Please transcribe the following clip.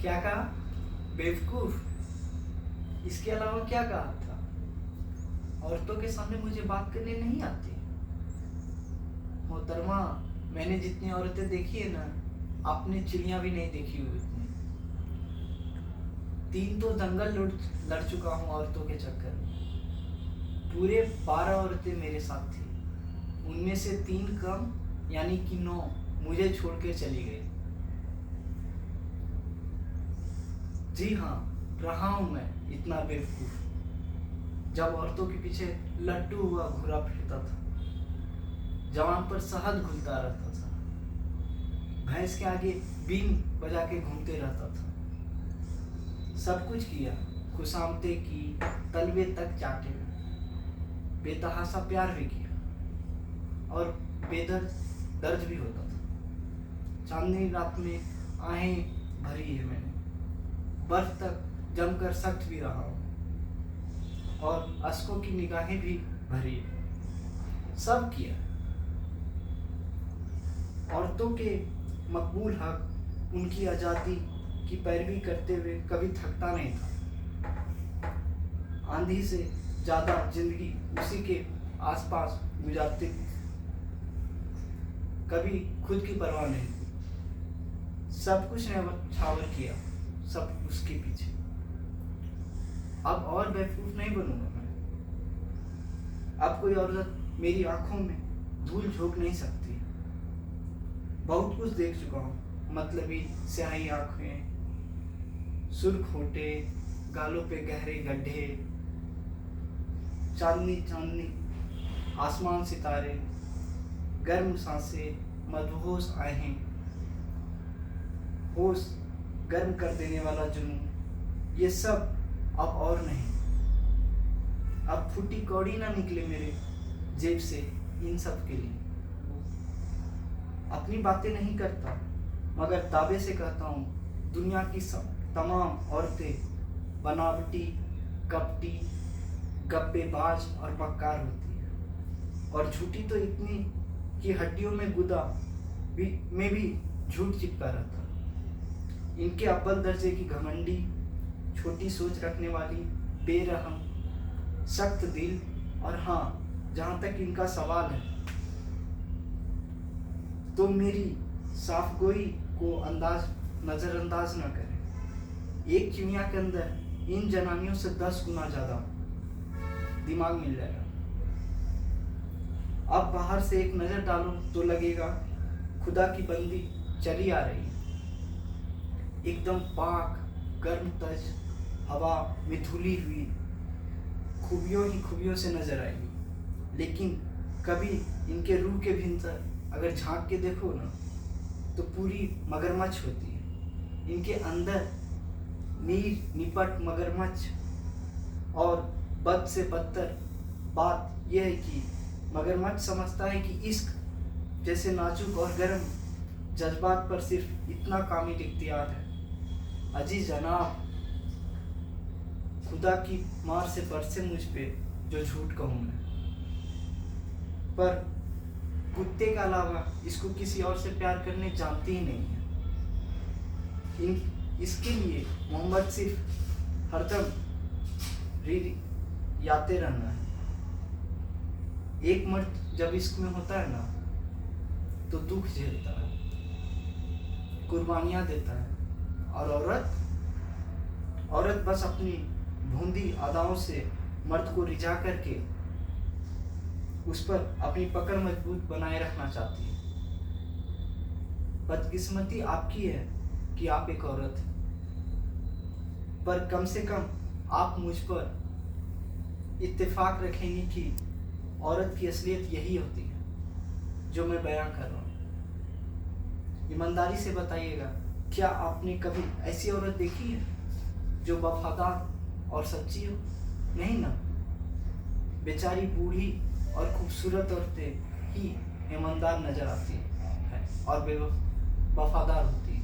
क्या कहा? बेवकूफ? इसके अलावा क्या कहा था? औरतों के सामने मुझे बात करने नहीं आती। मोहतरमा, मैंने जितनी औरतें देखी है ना, आपने चिड़िया भी नहीं देखी हुई उतनी। 3 तो दंगल लड़ चुका हूँ औरतों के चक्कर में। पूरे 12 औरतें मेरे साथ थी, उनमें से 3 कम यानी कि 9 मुझे छोड़ के चली गई। जी हाँ, रहा हूँ मैं इतना बेवकूफ, जब औरतों के पीछे लट्टू हुआ घुरा फिरता था, जवान पर शहद घुलता रहता था, भैंस के आगे बीन बजा के घूमते रहता था। सब कुछ किया, खुशामते की, तलवे तक चाटे, बेतहासा प्यार भी किया और बेदर्द दर्द भी होता था। चांदनी रात में आहें भरी है मैंने, बर्फ तक जमकर सख्त भी रहा हूँ और अश्कों की निगाहें भी भरी है। सब किया। औरतों के मकबूल हक, उनकी आज़ादी की पैरवी करते हुए कभी थकता नहीं था। आंधी से ज़्यादा जिंदगी उसी के आसपास गुजारती, कभी खुद की परवाह नहीं की। सब कुछ न्यौछावर किया, सब उसके पीछे। अब और बेवकूफ नहीं बनूंगा मैं। अब कोई औरत मेरी आंखों में धूल झोंक नहीं सकती। बहुत कुछ देख चुका हूँ, मतलबी स्याही आंखें, सुर्ख होठे, गालों पे गहरे गड्ढे, चांदनी चांदनी आसमान सितारे, गर्म सांसें, मदहोश आहें, होश गर्म कर देने वाला जुनून, ये सब अब और नहीं। अब फूटी कौड़ी ना निकले मेरे जेब से इन सब के लिए। अपनी बातें नहीं करता, मगर दावे से कहता हूँ, दुनिया की सब तमाम औरतें बनावटी, कपटी, गप्पेबाज और मक्कार होती है, और झूठी तो इतनी कि हड्डियों में गुदा में भी झूठ चिपका रहता। इनके अव्वल दर्जे की घमंडी, छोटी सोच रखने वाली, बेरहम, सख्त दिल, और हाँ, जहाँ तक इनका सवाल है तो मेरी साफगोई को नजरअंदाज न करें। एक चिड़िया के अंदर इन जनानियों से 10 गुना ज्यादा दिमाग मिल जाएगा। अब बाहर से एक नजर डालो तो लगेगा खुदा की बंदी चली आ रही है, एकदम पाक, गर्म तज, हवा में धुली हुई, खूबियों ही खूबियों से नजर आएगी। लेकिन कभी इनके रूह के भीतर अगर झांक के देखो ना, तो पूरी मगरमच्छ होती है। इनके अंदर नीर निपट मगरमच्छ। और बद से बदतर बात यह है कि मगरमच्छ समझता है कि इश्क जैसे नाजुक और गर्म जज्बात पर सिर्फ इतना कामिल इख्तियार है। अजीज जनाब, खुदा की मार से बरसे मुझ पे जो झूठ कहूँ मैं, पर कुत्ते के अलावा इसको किसी और से प्यार करने जानती ही नहीं है। इसके लिए मोहम्मद सिर्फ हरदम याते रहना है। एक मर्द जब इश्क में होता है ना, तो दुख झेलता है, कुर्बानियां देता है, और औरत बस अपनी भूंदी अदाओं से मर्द को रिझा करके उस पर अपनी पकड़ मजबूत बनाए रखना चाहती है। बदकिस्मती आपकी है कि आप एक औरत हैं, पर कम से कम आप मुझ पर इत्तेफाक रखेंगी कि औरत की असलियत यही होती है जो मैं बयां कर रहा हूँ। ईमानदारी से बताइएगा, क्या आपने कभी ऐसी औरत देखी है जो वफादार और सच्ची हो? नहीं ना। बेचारी बूढ़ी और खूबसूरत औरतें ही ईमानदार नजर आती है और वफादार होती है।